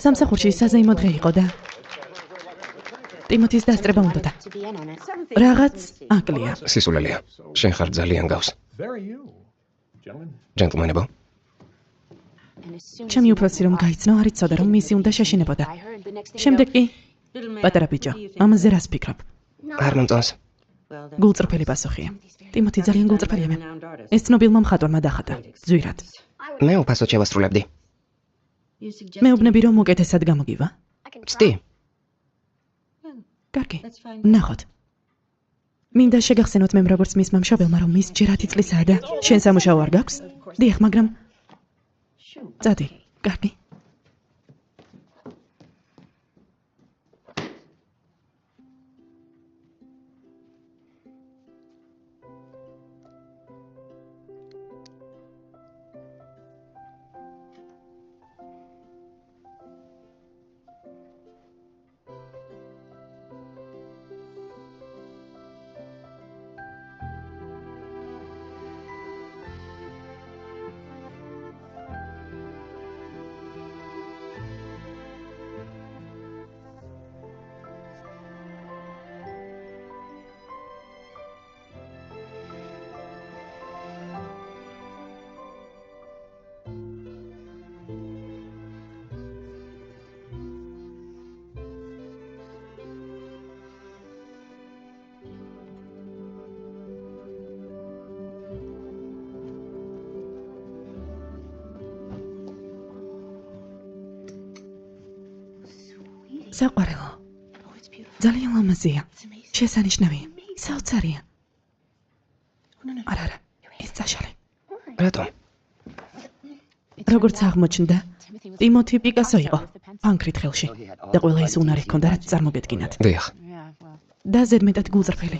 სამსახურში საზეიმო დღე იყო და ტიმოთის დასწრება უნდოდა. რაღაც აკლია. სისულელია. შენ ხარ ძალიან გავს. ჯენტლმენებო. ჩემი უფროსი რომ გაიცნო, არ იცოდა რომ მისი უნდა შეშინებოდა. შემდეგ კი პატარა ბიჭო, ამაზე რას ფიქრობ? არ მომწონს. გულწრფელი პასუხია. ტიმოთი ძალიან გულწრფელია. ეს ცნობილმა მხატვარმა დახატა. ზვირად. მე უფასოდ შევასრულებდი. მეუბნები რომ უკეთესად გამოგივა? ცდი. კარგი. ნახოთ. მინდა შეგახსენოთ მე როგორც მისმა მშობელმა რომ მის ჯერ 10 წლისაა და შენ სამუშაო არ გაქვს? დიახ, მაგრამ წადი. კარგი. საყვარელო. ძალიან ლამაზია. შესანიშნავია. საოცარია. არა, ეს წაშალე. რატომ? როგორც აღმოჩნდა, ტიმოთი პიკასო იყო, პანკრით ხელში. და ყველა ის უნარი ჰქონდა, რაც წარმოგედგინათ. დიახ. და ზედმეტად გულწრფელი.